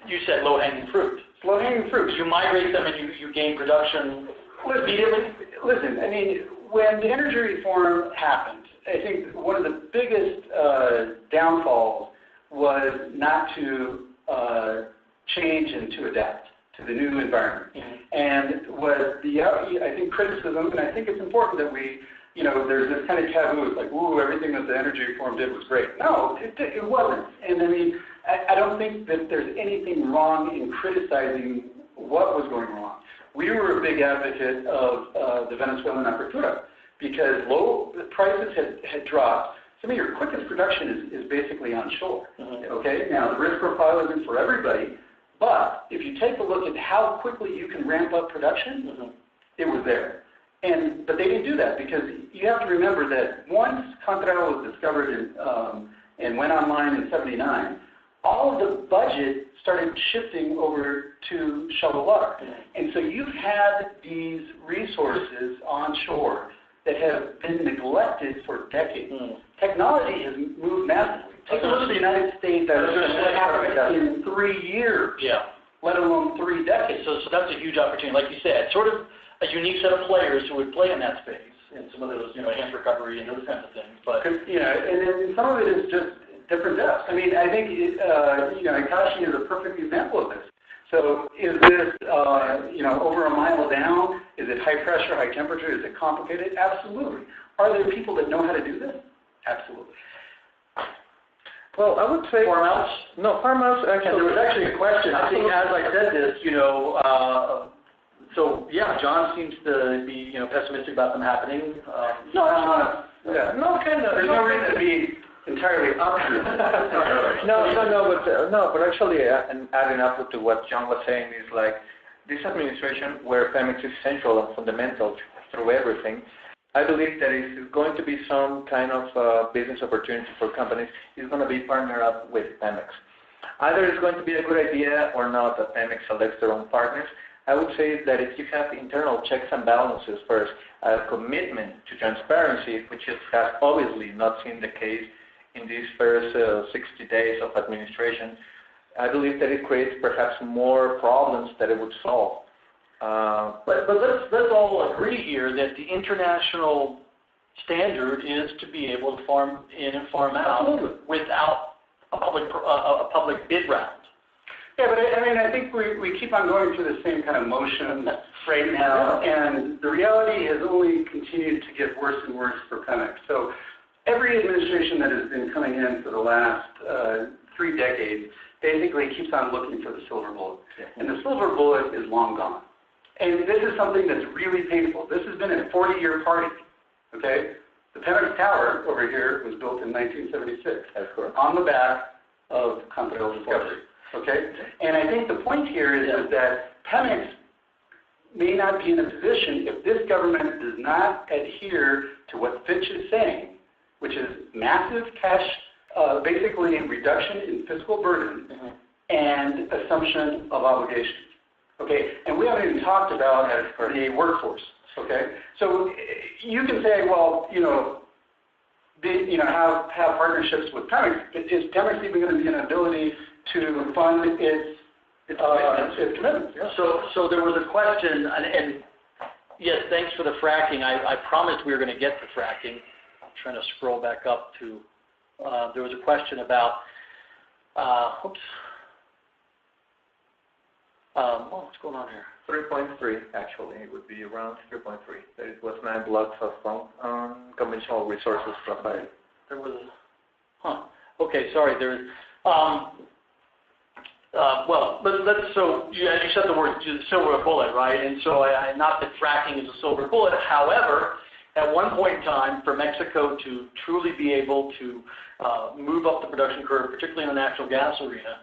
you said low-hanging fruit. Low-hanging fruit. You migrate them and you gain production immediately? Listen, I mean, when the energy reform happened, I think one of the biggest downfalls was not to change and to adapt to the new environment. Mm-hmm. And was I think criticism, and I think it's important that we, there's this kind of taboo, it's like, ooh, everything that the energy reform did was great. No, it wasn't. And I mean, I don't think that there's anything wrong in criticizing what was going wrong. We were a big advocate of the Venezuelan apertura because low prices had dropped. Some of your quickest production is basically onshore. Mm-hmm. Okay, now the risk profile isn't for everybody, but if you take a look at how quickly you can ramp up production, mm-hmm. it was there. But they didn't do that because you have to remember that once Contral was discovered and went online in '79, all of the budget started shifting over to shallow water. And so you've had these resources onshore that have been neglected for decades. Mm. Technology has moved massively. Take a look at the United States, what happened in 3 years, let alone 3 decades. So that's a huge opportunity. Like you said, sort of a unique set of players who would play in that space, and some of those, enhanced recovery and those kinds of things. But and then some of it is just different depths. I mean, I think, Ikashi is a perfect example of this. So is this, over a mile down? Is it high pressure, high temperature? Is it complicated? Absolutely. Are there people that know how to do this? Absolutely. Well, I would say farmouts. No, farmouts. Actually, there was actually a question. I think as I said this, so yeah, John seems to be pessimistic about them happening. There's no reason to be entirely optimistic. but actually, and adding up to what John was saying is like this administration, where Pemex is central and fundamental through everything. I believe that if there's going to be some kind of business opportunity for companies, it's going to be partnered up with Pemex. Either it's going to be a good idea or not that Pemex selects their own partners. I would say that if you have internal checks and balances first, a commitment to transparency, which has obviously not been the case in these first 60 days of administration, I believe that it creates perhaps more problems that it would solve. But let's all agree here that the international standard is to be able to farm in and farm out without a public bid round. Yeah, but I think we keep on going through the same kind of motion right now, and the reality has only continued to get worse and worse for Pemex. So every administration that has been coming in for the last 3 decades basically keeps on looking for the silver bullet. And the silver bullet is long gone. And this is something that's really painful. This has been a 40-year party, okay? The Pemex Tower over here was built in 1976 on the back of Contral discovery, okay? And I think the point here is that Pemex may not be in a position, if this government does not adhere to what Fitch is saying, which is massive cash, basically reduction in fiscal burden and assumption of obligations. Okay, and we haven't even talked about the workforce. Okay, so you can say, well, have partnerships with Pemex. Is Pemex even going to be an ability to fund its commitments? Yeah. So there was a question, and yes, thanks for the fracking. I promised we were going to get to fracking. I'm trying to scroll back up to there was a question about, what's going on here? 3.3, actually, it would be around 3.3. It was 9 blocks of conventional resources provided. There was, okay, sorry, there's, so you said the word silver bullet, right? And so not that fracking is a silver bullet. However, at one point in time, for Mexico to truly be able to move up the production curve, particularly in the natural gas arena,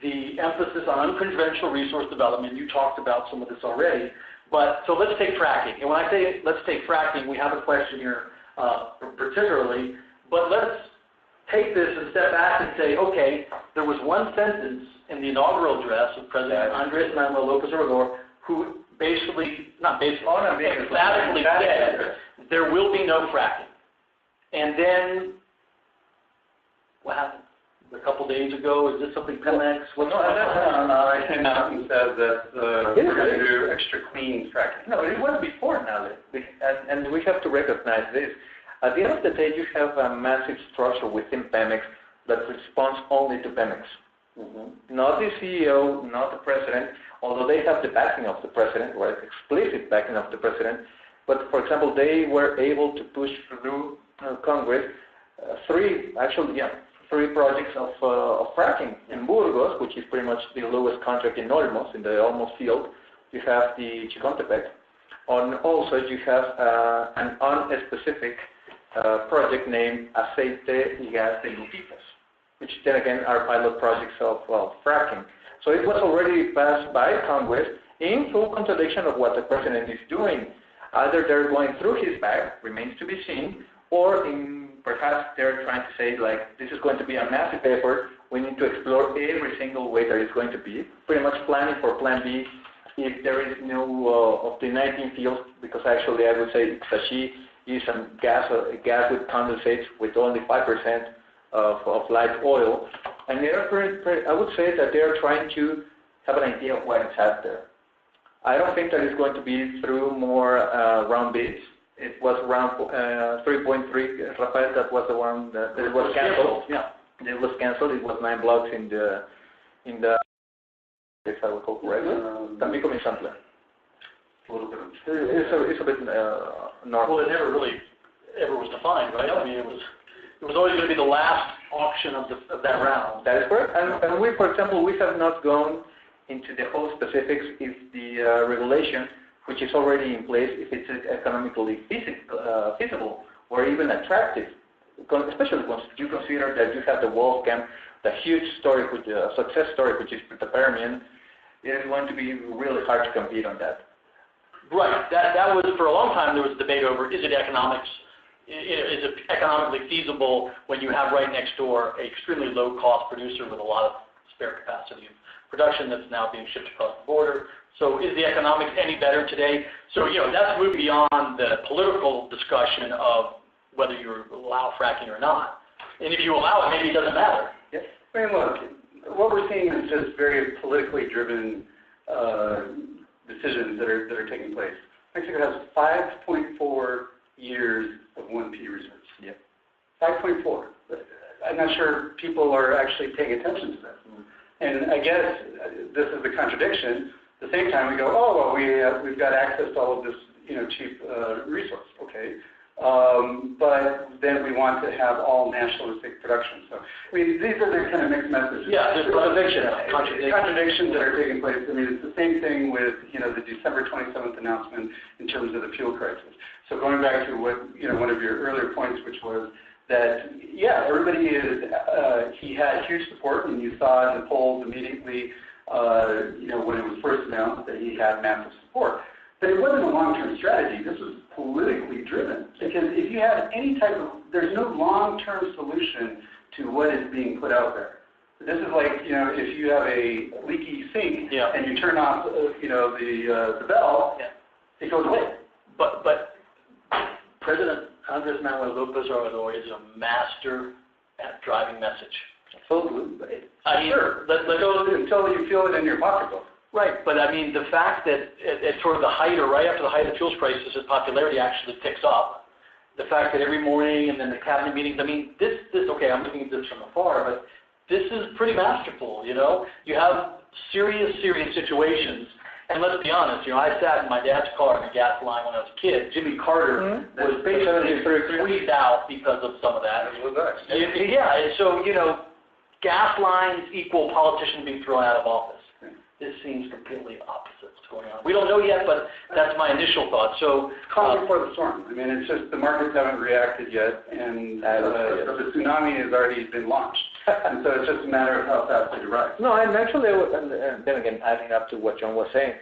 the emphasis on unconventional resource development, you talked about some of this already, but so let's take fracking. And when I say let's take fracking, we have a question here particularly, but let's take this and step back and say, okay, there was one sentence in the inaugural address of President Andrés Manuel López Obrador who emphatically said there will be no fracking. And then what happened? A couple days ago, is this something Pemex? No, I came out and said that we're going to do extra clean fracking. No, it was before now, and we have to recognize this. At the end of the day, you have a massive structure within Pemex that responds only to Pemex. Not the CEO, not the president, although they have the backing of the president, right, explicit backing of the president. But, for example, they were able to push through Congress three projects of fracking in Burgos, which is pretty much the lowest contract in Olmos, in the Olmos field. You have the Chicontepec. Also, you have an unspecific project named Aceite y Gas de Lupitas, which then again are pilot projects of fracking. So it was already passed by Congress in full contradiction of what the president is doing. Either they're going through his bag, remains to be seen, or perhaps they're trying to say, like, this is going to be a massive effort. We need to explore every single way that it's going to be, pretty much planning for Plan B if there is no of the 19 fields, because actually I would say Ixtachi is a gas with condensates with only 5% of light oil. And I would say that they're trying to have an idea of what is out there. I don't think that it's going to be through more round bids. It was round 3.3, Rafael, that was the one that was canceled. Yeah, it was canceled. It was 9 blocks in the if I recall correctly, Tampico Misantla. A little bit. It's a bit north. Well, it never really ever was defined, right? I mean, it was always going to be the last auction of that round. That is correct. And we, for example, we have not gone into the whole specifics if the regulation, which is already in place, if it's economically feasible or even attractive, especially once you consider that you have the Wolfcamp, the huge story, success story, which is the Permian. It is going to be really hard to compete on that. Right. That was, for a long time, there was debate over, is it economically feasible when you have right next door an extremely low-cost producer with a lot of spare capacity of production that's now being shipped across the border. So is the economics any better today? So, that's moved beyond the political discussion of whether you allow fracking or not. And if you allow it, maybe it doesn't matter. Yes. I mean, look, what we're seeing is just very politically driven decisions that are taking place. Mexico has 5.4 years of 1P reserves. Yep. 5.4. I'm not sure people are actually paying attention to that. And I guess this is the contradiction. At the same time, we go, oh, well, we've got access to all of this, cheap resource. Okay. But then we want to have all nationalistic production. So, I mean, these are the kind of mixed messages. Yeah, there's contradictions that are taking place. I mean, it's the same thing with, the December 27th announcement in terms of the fuel crisis. So going back to what, one of your earlier points, which was that, yeah, everybody he had huge support, and you saw in the polls immediately, when it was first announced that he had massive support. But it wasn't a long-term strategy. This was politically driven. Because if you have any type of, there's no long-term solution to what is being put out there. This is like, if you have a leaky sink and you turn off, the bell, it goes away. But President Andrés Manuel López Obrador is a master at driving message. Absolutely. Sure. Let's go until you feel it in your pocketbook. Right, but I mean, the fact that at sort of the height or right after the height of the fuels crisis, his popularity actually picks up. The fact that every morning and then the cabinet meetings, I mean, okay, okay, I'm looking at this from afar, but this is pretty masterful, you know? You have serious situations. And let's be honest, you know, I sat in my dad's car in a gas line when I was a kid. Jimmy Carter was basically squeezed out because of some of that. Yeah, and so, you know, gas lines equal politicians being thrown out of office. This seems completely opposite what's going on. We don't know yet, but that's my initial thought. So, calm before the storm. I mean, it's just the markets haven't reacted yet, and the tsunami has already been launched. And so it's just a matter of how fast they rise. No, and actually, and then again, adding up to what John was saying,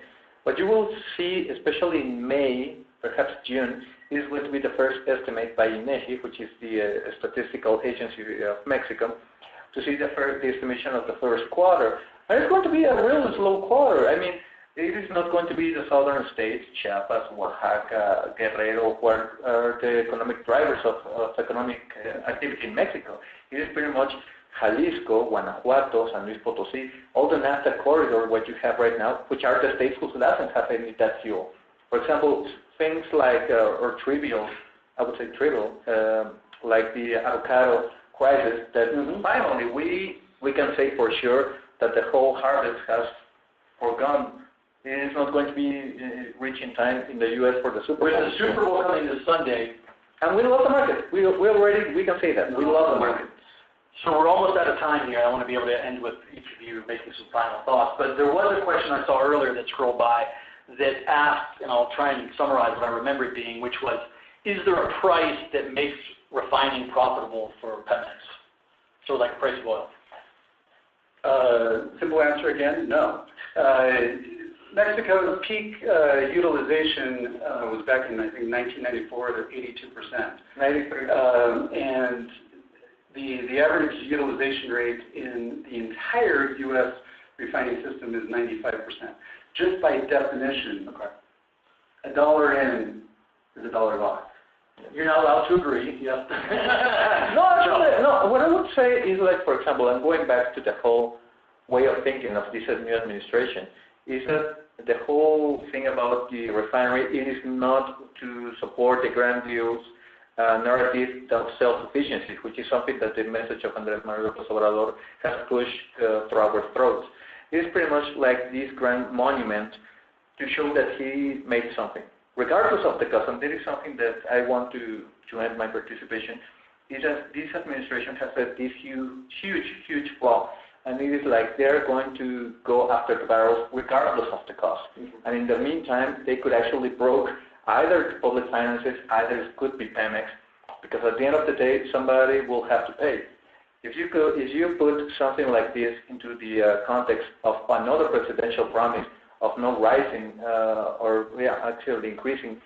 what you will see, especially in May, perhaps June, is going to be the first estimate by GMEC, which is the statistical agency of Mexico, to see the estimation of the first quarter. And it's going to be a really slow quarter. I mean, it is not going to be the southern states, Chiapas, Oaxaca, Guerrero, where are the economic drivers of economic activity in Mexico. It is pretty much Jalisco, Guanajuato, San Luis Potosí, all the NAFTA corridor, what you have right now, which are the states who doesn't have any that fuel. For example, things like, or trivial, I would say trivial, like the avocado crisis, that finally we can say for sure that the whole harvest has forgone. It is not going to be reaching time in the U.S. for the Super Bowl. With the Super Bowl coming this Sunday, and we love the market. We can say that. We love the market. So we're almost out of time here. I want to be able to end with each of you making some final thoughts. But there was a question I saw earlier that scrolled by that asked, and I'll try and summarize what I remember it being, which was, is there a price that makes refining profitable for Pemex? So like the price of oil. Simple answer again, no. Mexico's peak utilization was back in, I think, 1994 to 82%. 93%. And the average utilization rate in the entire U.S. refining system is 95%. Just by definition, a dollar in is a dollar lost. You're not allowed to agree. Yeah. No, what I would say is, like, for example, and going back to the whole way of thinking of this new administration, is that the whole thing about the refinery, it is not to support the grandiose narrative of self-sufficiency, which is something that the message of Andrés Manuel López Obrador has pushed through our throats. It is pretty much like this grand monument to show that he made something. Regardless of the cost, and this is something that I want to end my participation, is that this administration has this huge flaw, and it is like they're going to go after the barrels regardless of the cost. And in the meantime, they could actually broke either public finances, either it could be Pemex, because at the end of the day, somebody will have to pay. If you put something like this into the context of another presidential promise of no rising actually increasing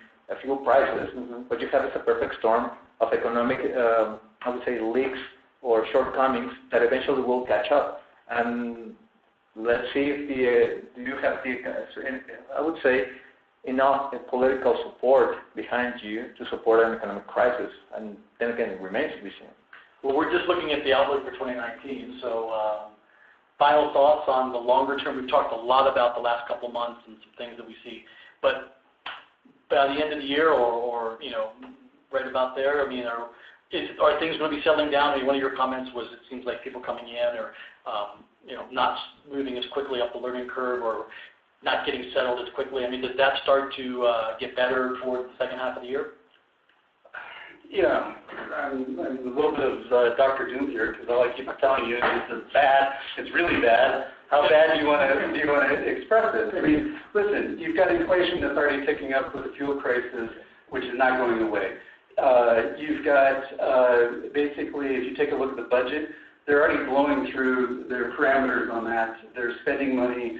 fuel prices, what you have is a perfect storm of economic, I would say, leaks or shortcomings that eventually will catch up. And let's see if you have I would say, enough political support behind you to support an economic crisis. And then again, it remains to be seen. Well, we're just looking at the outlook for 2019, so final thoughts on the longer term. We've talked a lot about the last couple of months and some things that we see, but by the end of the year or you know, right about there, I mean, are things going to be settling down? I mean, one of your comments was it seems like people coming in or you know, not moving as quickly up the learning curve or not getting settled as quickly. I mean, does that start to get better toward the second half of the year? Yeah, I'm a little bit of Dr. Doom here because all I keep telling you is it's bad, it's really bad. How bad do you want to express it? I mean, listen, you've got inflation that's already ticking up with the fuel crisis, which is not going away. You've got basically, if you take a look at the budget, they're already blowing through their parameters on that. They're spending money.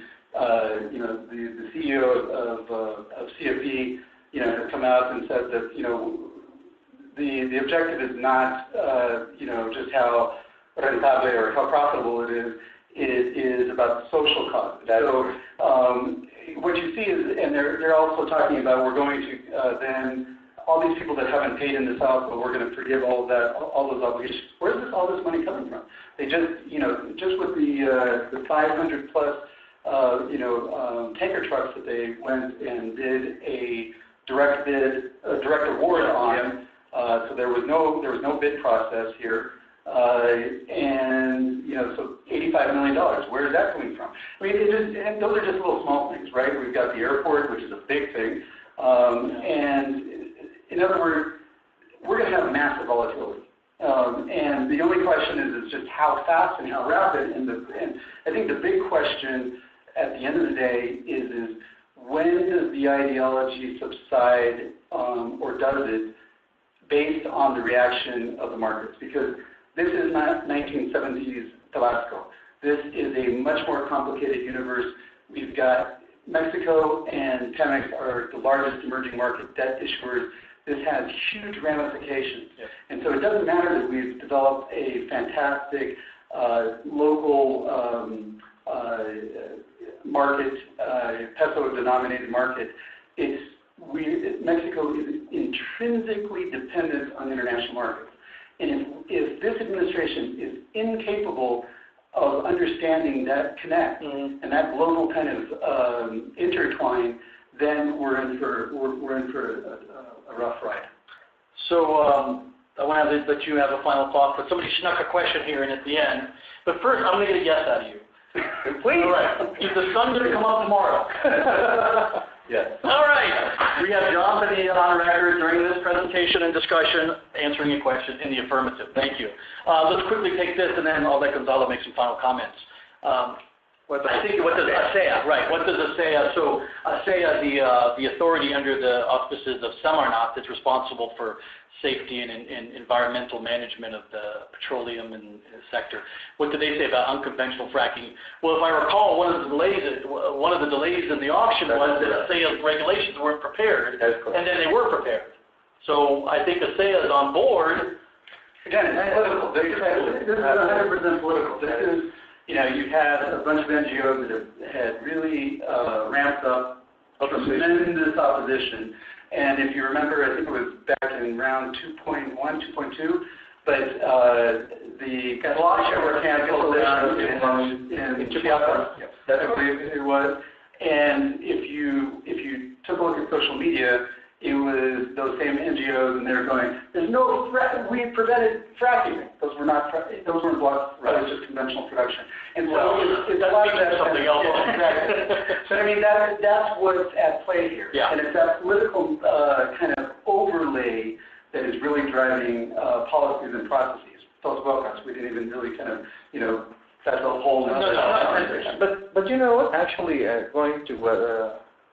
You know, the CEO of CFE, you know, has come out and said that, you know, the objective is not, you know, just how rentable or how profitable it is. It is about the social cost. So what you see is, and they're also talking about we're going to then all these people that haven't paid in the South, but we're going to forgive all of that, all those obligations. Where's all this money coming from? They just, you know, just with the 500 plus, you know, tanker trucks that they went and did a direct award on. So there was no bid process here. And, so $85 million, where is that coming from? I mean, and those are just little small things, right? We've got the airport, which is a big thing. And in other words, we're going to have massive volatility. And the only question is just how fast and how rapid. And I think the big question at the end of the day is when does the ideology subside, or does it, based on the reaction of the markets? Because this is not 1970s Tabasco. This is a much more complicated universe. We've got Mexico and Pemex are the largest emerging market debt issuers. This has huge ramifications. Yep. And so it doesn't matter that we've developed a fantastic local market, peso-denominated market. Mexico is intrinsically dependent on international markets. And if this administration is incapable of understanding that connect and that global kind of intertwine, then we're in for a rough ride. So I want to let you have a final thought, but somebody snuck a question here in at the end. But first, I'm going to get a yes out of you. Please. All right. Is the sun going to come up tomorrow? Yes. All right. We have John Padilla on record during this presentation and discussion answering a question in the affirmative. Thank you. Let's quickly take this, and then I'll let Gonzalo make some final comments. What does ASEA, right, what does ASEA, so ASEA, the authority under the auspices of Semarnat that's responsible for safety and environmental management of the petroleum and sector. What did they say about unconventional fracking? Well, if I recall, one of the delays in the auction was that ASEA's regulations weren't prepared, and then they were prepared. So I think ASEA is on board. Again, it's political. This is 100% political. This is, you've had a bunch of NGOs that have had really ramped up tremendous opposition. And if you remember, I think it was back in round 2.1, 2.2, but the blockchain were canceled down in Chiapas. That's what it was. And if you took a look at social media, it was those same NGOs, and they were going, "There's no we prevented fracking." Those weren't blocks. Right. It was just conventional production. And so it's a lot of that something else. Exactly. But I mean that's what's at play here. Yeah. And it's that political kind of overlay that is really driving policies and processes. Those welcomes, we didn't even really kind of that's a whole other conversation. But you know what? Actually, going to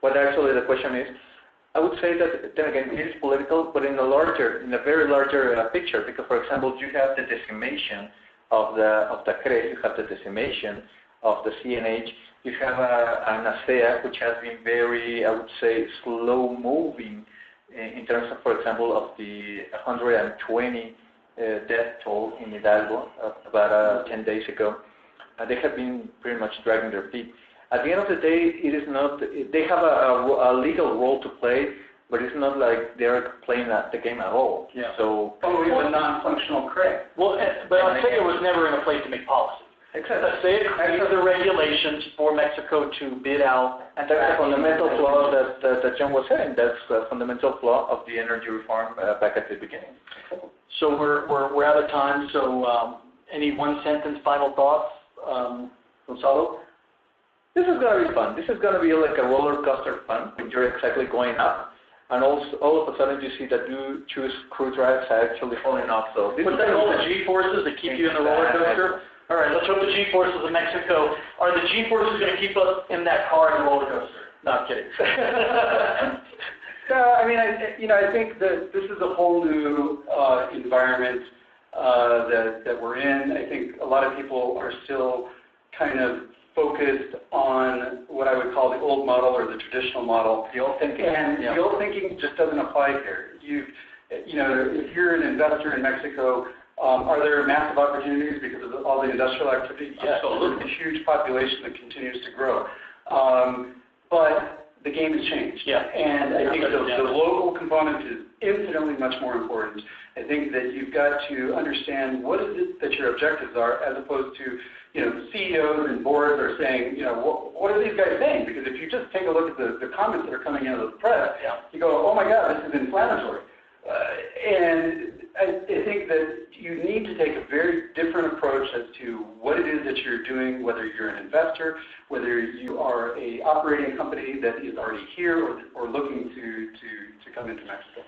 what actually the question is. I would say that, then again, it is political, but in a very larger picture, because, for example, you have the decimation of the CRES, you have the decimation of the CNH, you have an ASEA, which has been very, I would say, slow-moving in terms of, for example, of the 120 death toll in Hidalgo about 10 days ago. They have been pretty much dragging their feet. At the end of the day, it is not. They have a legal role to play, but it's not like they're playing the game at all. Yeah. So. We have a non-functional CREG. Well, but ASEA was never in a place to make policy. Except ASEA created the regulations for Mexico to bid out. And that's the fundamental flaw that John was saying. That's the fundamental flaw of the energy reform back at the beginning. So we're out of time. So any one-sentence final thoughts, Gonzalo? This is going to be fun. This is going to be like a roller coaster fun when you're exactly going up. And also, all of a sudden you see that you choose crew drives are actually falling off. So What's that called, the G-forces that keep you in the roller coaster? All right, let's hope the G-forces of Mexico, are the G-forces going to keep us in that car in the roller coaster? No, I'm kidding. I mean, I think that this is a whole new environment that we're in. I think a lot of people are still kind of focused on what I would call the old model or the traditional model. The old thinking. And the old thinking just doesn't apply here. If you're an investor in Mexico, are there massive opportunities because of all the industrial activity? Yes. Absolutely. It's a huge population that continues to grow. But the game has changed. Yeah. And I think the local component is infinitely much more important. I think that you've got to understand what is it that your objectives are, as opposed to CEOs and boards are saying, what are these guys saying? Because if you just take a look at the comments that are coming out of the press, you go, oh my God, this is inflammatory. And I think that you need to take a very different approach approach as to what it is that you're doing, whether you're an investor, whether you are a operating company that is already here or looking to come into Mexico.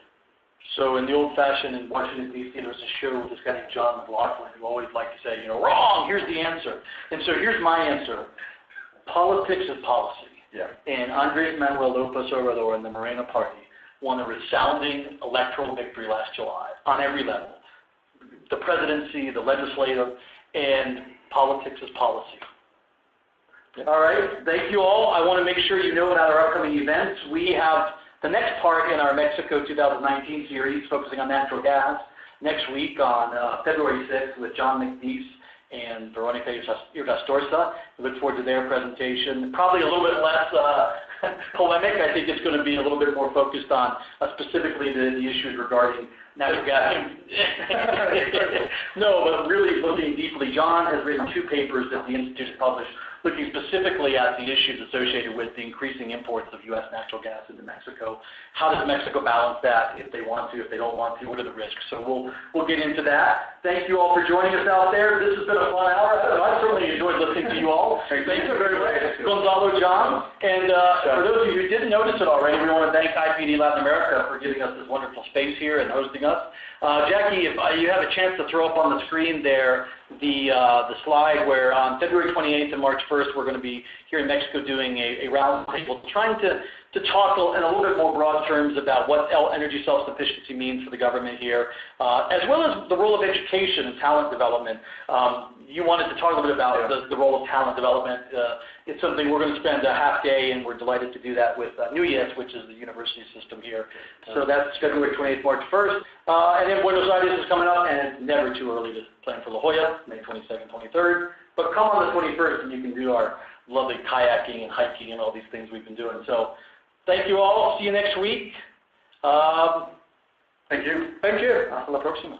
So in the old-fashioned in Washington, D.C., there was a show with this guy named John McLaughlin who always liked to say, wrong, here's the answer. And so here's my answer. Politics is policy. Yeah. And Andres Manuel López Obrador and the Morena Party won a resounding electoral victory last July on every level. The presidency, the legislative, and politics is policy. All right, thank you all. I want to make sure you know about our upcoming events. We have the next part in our Mexico 2019 series focusing on natural gas next week on February 6th with John McNeese and Veronica Irgastorza. We look forward to their presentation. Probably a little bit less polemic. I think it's going to be a little bit more focused on specifically the issues regarding natural gas. No, but really looking deeply. John has written 2 papers that the Institute has published looking specifically at the issues associated with the increasing imports of U.S. natural gas into Mexico. How does Mexico balance that if they want to, if they don't want to, what are the risks? So we'll get into that. Thank you all for joining us out there. This has been a fun hour. I certainly enjoyed listening to you all. Thank you very much, Gonzalo, John. And for those of you who didn't notice it already, we want to thank IPD Latin America for giving us this wonderful space here and hosting us. Jackie, if you have a chance to throw up on the screen there the slide where on February 28th and March 1st, we're going to be here in Mexico doing a roundtable trying to talk in a little bit more broad terms about what energy self-sufficiency means for the government here, as well as the role of education and talent development. You wanted to talk a little bit about the role of talent development. It's something we're going to spend a half day, and we're delighted to do that with NUYES, which is the university system here. So that's February 28th, March 1st. And then Buenos Aires is coming up, and it's never too early to plan for La Jolla, May 22nd, 23rd. But come on the 21st, and you can do our lovely kayaking and hiking and all these things we've been doing. So thank you all. See you next week. Thank you. Thank you. Hasta la próxima.